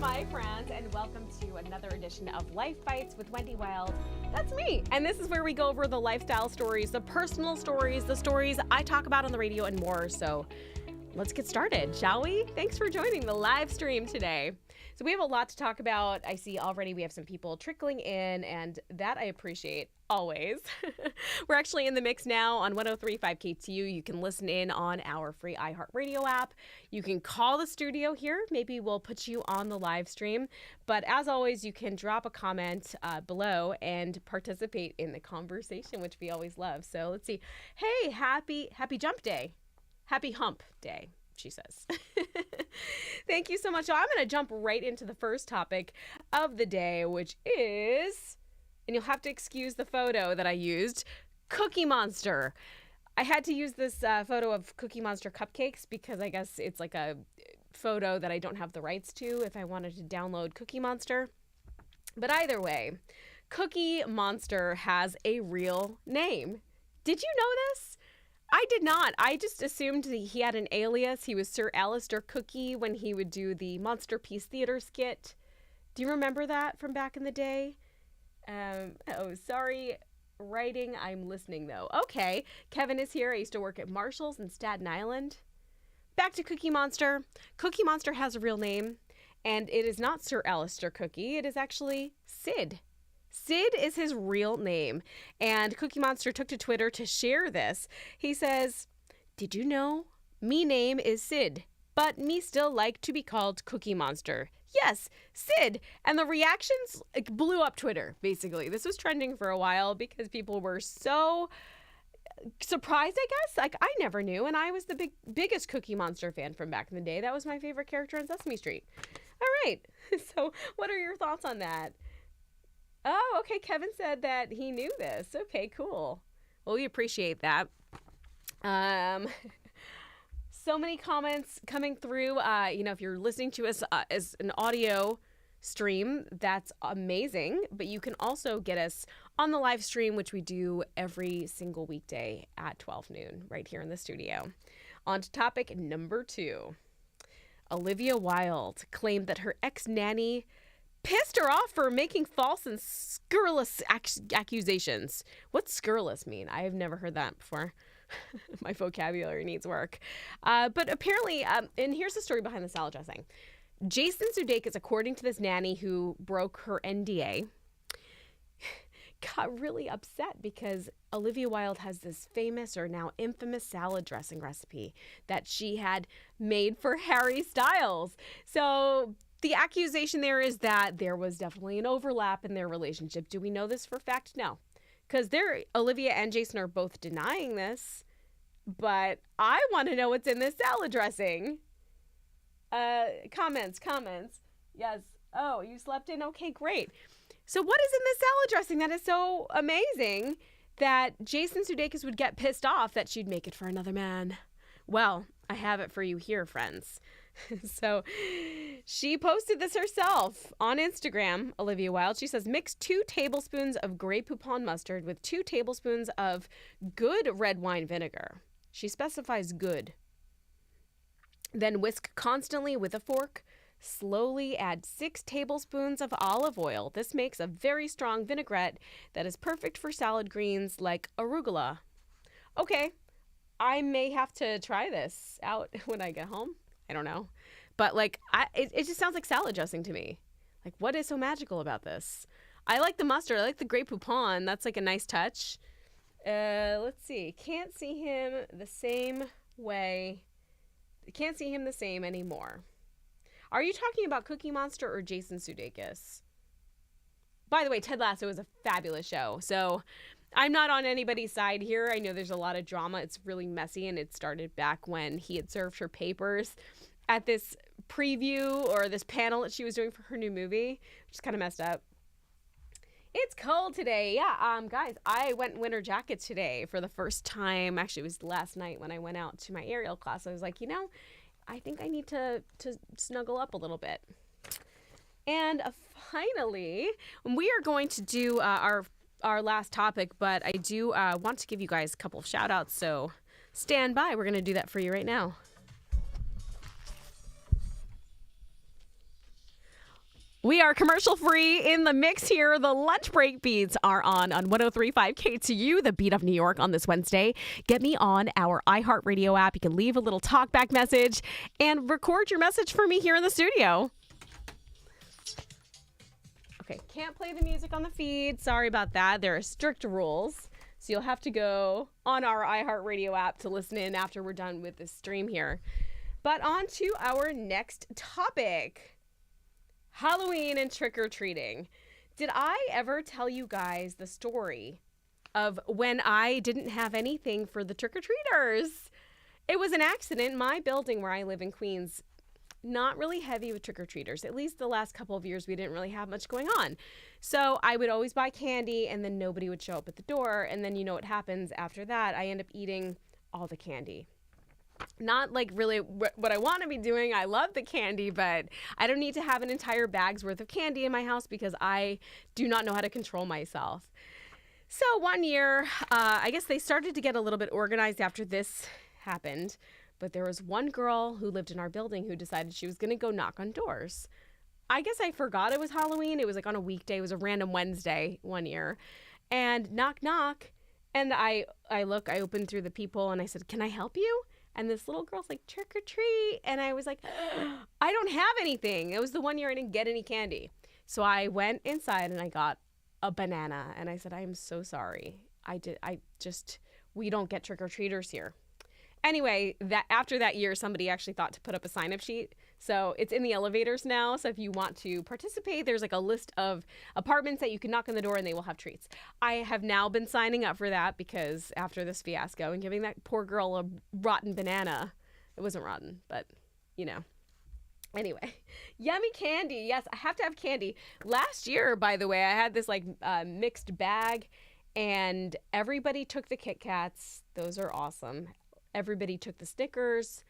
my friends, and welcome to another edition of Life Bytes with Wendy Wilde. That's me. And this is where we go over the lifestyle stories, the personal stories, the stories I talk about on the radio and more. So let's get started, shall we? Thanks for joining the live stream today. So we have a lot to talk about. I see already we have some people trickling in, and that I appreciate always. We're actually in the mix now on 103.5 KTU. You can listen in on our free iHeartRadio app. You can call the studio here. Maybe we'll put you on the live stream. But as always, you can drop a comment below and participate in the conversation, which we always love. So let's see. Hey, happy Jump Day. Happy Hump Day, she says. Thank you so much. So I'm going to jump right into the first topic of the day, which is, and you'll have to excuse the photo that I used, Cookie Monster. I had to use this photo of Cookie Monster cupcakes because I guess it's like a photo that I don't have the rights to if I wanted to download Cookie Monster. But either way, Cookie Monster has a real name. Did you know this? I did not. I just assumed that he had an alias. He was Sir Alistair Cookie when he would do the Monster Peace Theater skit. Do you remember that from back in the day? Sorry. Writing. I'm listening, though. Okay. Kevin is here. I used to work at Marshall's in Staten Island. Back to Cookie Monster. Cookie Monster has a real name, and it is not Sir Alistair Cookie. It is actually Sid. Sid is his real name, and Cookie Monster took to Twitter to share this. He says, "Did you know? Me name is Sid, but me still like to be called Cookie Monster. Yes, Sid." And the reactions blew up Twitter, basically. This was trending for a while because people were so surprised, I guess. Like, I never knew, and I was the biggest Cookie Monster fan from back in the day. That was my favorite character on Sesame Street. All right, so what are your thoughts on that? Oh, okay. Kevin said that he knew this. Okay, cool. Well, we appreciate that. So many comments coming through. If you're listening to us as an audio stream, that's amazing. But you can also get us on the live stream, which we do every single weekday at 12 noon right here in the studio. On to topic number 2. Olivia Wilde claimed that her ex-nanny pissed her off for making false and scurrilous accusations. What's scurrilous mean? I have never heard that before. My vocabulary needs work. But apparently, and here's the story behind the salad dressing. Jason Sudeikis, according to this nanny who broke her NDA, got really upset because Olivia Wilde has this famous or now infamous salad dressing recipe that she had made for Harry Styles. So the accusation there is that there was definitely an overlap in their relationship. Do we know this for a fact? No. Because Olivia and Jason are both denying this. But I want to know what's in this salad dressing. Comments. Yes. Oh, you slept in? Okay, great. So what is in this salad dressing that is so amazing that Jason Sudeikis would get pissed off that she'd make it for another man? Well, I have it for you here, friends. So she posted this herself on Instagram, Olivia Wilde. She says, mix 2 tablespoons of Grey Poupon mustard with 2 tablespoons of good red wine vinegar. She specifies good. Then whisk constantly with a fork. Slowly add 6 tablespoons of olive oil. This makes a very strong vinaigrette that is perfect for salad greens like arugula. Okay, I may have to try this out when I get home. I don't know. But it just sounds like salad dressing to me. Like, what is so magical about this? I like the mustard. I like the Grey Poupon. That's like a nice touch. Let's see. Can't see him the same way. Can't see him the same anymore. Are you talking about Cookie Monster or Jason Sudeikis? By the way, Ted Lasso is a fabulous show. So I'm not on anybody's side here. I know there's a lot of drama. It's really messy, and it started back when he had served her papers at this preview or this panel that she was doing for her new movie, which is kind of messed up. It's cold today. Yeah, guys, I went winter jackets today for the first time. Actually, it was last night when I went out to my aerial class. I was like, I think I need to snuggle up a little bit. And finally, we are going to do our last topic, but I do want to give you guys a couple of shout outs, so stand by. We're going to do that for you right now. We are commercial free in the mix here. The lunch break beats are on 103.5 KTU, the beat of New York on this Wednesday. Get me on our iHeartRadio app. You can leave a little talkback message and record your message for me here in the studio. Okay, can't play the music on the feed. Sorry about that. There are strict rules. So you'll have to go on our iHeartRadio app to listen in after we're done with this stream here. But on to our next topic. Halloween and trick-or-treating. Did I ever tell you guys the story of when I didn't have anything for the trick-or-treaters? It was an accident. My building where I live in Queens, not really heavy with trick-or-treaters. At least the last couple of years, we didn't really have much going on. So I would always buy candy, and then nobody would show up at the door. And then you know what happens after that. I end up eating all the candy. Not like really what I want to be doing. I love the candy, but I don't need to have an entire bag's worth of candy in my house because I do not know how to control myself. So one year, I guess they started to get a little bit organized after this happened. But there was one girl who lived in our building who decided she was going to go knock on doors. I guess I forgot it was Halloween. It was like on a weekday. It was a random Wednesday one year. And knock, knock. And I opened through the peephole and I said, "Can I help you?" And this little girl's like, "Trick or treat." And I was like, "I don't have anything." It was the one year I didn't get any candy. So I went inside and I got a banana. And I said, "I am so sorry. We don't get trick or treaters here." Anyway, after that year, somebody actually thought to put up a sign-up sheet. So it's in the elevators now. So if you want to participate, there's like a list of apartments that you can knock on the door and they will have treats. I have now been signing up for that because after this fiasco and giving that poor girl a rotten banana, it wasn't rotten, but you know. Anyway, yummy candy. Yes, I have to have candy. Last year, by the way, I had this like mixed bag and everybody took the Kit Kats. Those are awesome. Everybody took the Snickers.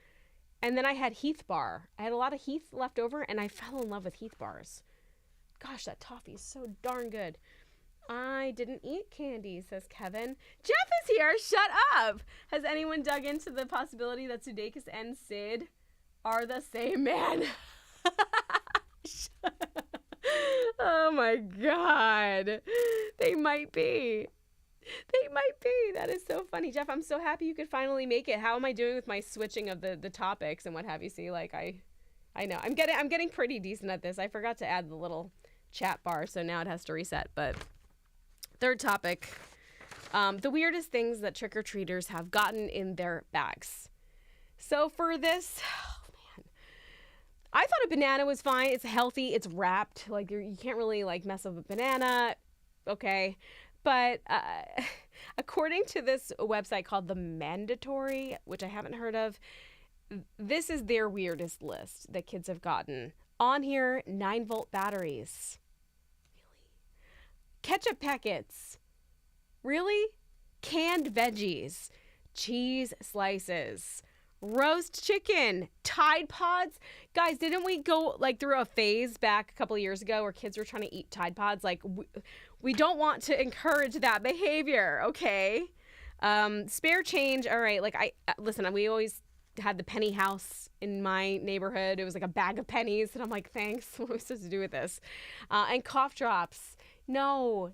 And then I had Heath bar. I had a lot of Heath left over, and I fell in love with Heath bars. Gosh, that toffee is so darn good. I didn't eat candy, says Kevin. Jeff is here. Shut up. Has anyone dug into the possibility that Sudeikis and Sid are the same man? Oh, my God. They might be. They might be. That is so funny. Jeff, I'm so happy you could finally make it. How am I doing with my switching of the topics and what have you? See, like I know. I'm getting pretty decent at this. I forgot to add the little chat bar, so now it has to reset. But third topic, the weirdest things that trick-or-treaters have gotten in their bags. So for this, oh man, I thought a banana was fine. It's healthy. It's wrapped. Like you can't really like mess up a banana. Okay. But according to this website called The Mandatory, which I haven't heard of, this is their weirdest list that kids have gotten. On here, 9-volt batteries. Really? Ketchup packets. Really? Canned veggies. Cheese slices. Roast chicken. Tide Pods. Guys, didn't we go like through a phase back a couple of years ago where kids were trying to eat Tide Pods? Like, we don't want to encourage that behavior, okay? Spare change. All right, like listen, we always had the penny house in my neighborhood. It was like a bag of pennies. And I'm like, thanks. What am I supposed to do with this? And cough drops. No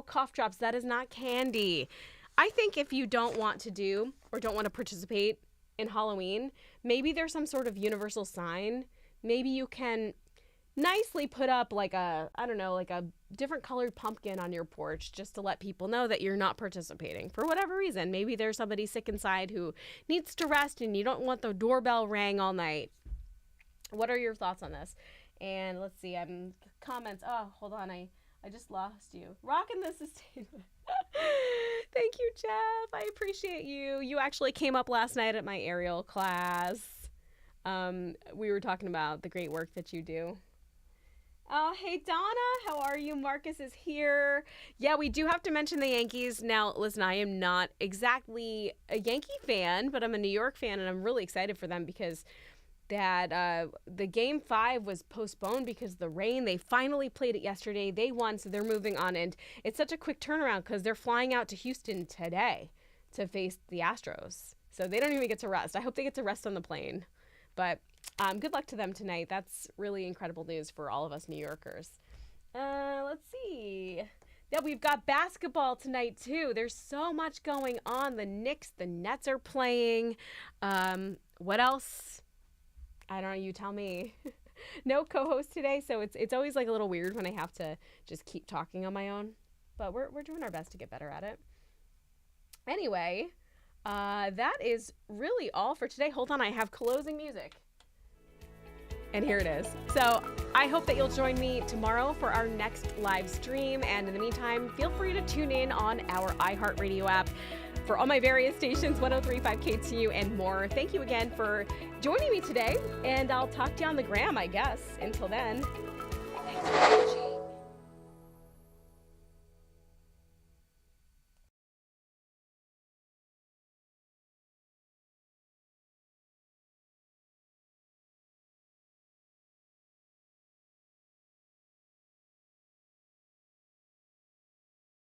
cough drops. That is not candy. I think if you don't want to do or don't want to participate in Halloween, maybe there's some sort of universal sign. Maybe you can nicely put up like a different colored pumpkin on your porch just to let people know that you're not participating for whatever reason. Maybe there's somebody sick inside who needs to rest and you don't want the doorbell rang all night. What are your thoughts on this? And let's see, comments. Oh, hold on. I just lost you. Rocking the sustainable. Thank you, Jeff. I appreciate you. You actually came up last night at my aerial class. We were talking about the great work that you do. Oh, hey, Donna. How are you? Marcus is here. Yeah, we do have to mention the Yankees. Now, listen, I am not exactly a Yankee fan, but I'm a New York fan, and I'm really excited for them because the Game 5 was postponed because of the rain. They finally played it yesterday. They won, so they're moving on. And it's such a quick turnaround because they're flying out to Houston today to face the Astros. So they don't even get to rest. I hope they get to rest on the plane. But Good luck to them tonight. That's really incredible news for all of us New Yorkers. Let's see. Yeah, we've got basketball tonight, too. There's so much going on. The Knicks, the Nets are playing. What else? I don't know. You tell me. No co-host today, so it's always like a little weird when I have to just keep talking on my own. But we're doing our best to get better at it. Anyway, that is really all for today. Hold on, I have closing music. And here it is. So I hope that you'll join me tomorrow for our next live stream. And in the meantime, feel free to tune in on our iHeartRadio app for all my various stations, 103.5 KTU and more. Thank you again for joining me today. And I'll talk to you on the gram, I guess. Until then. Thanks for watching.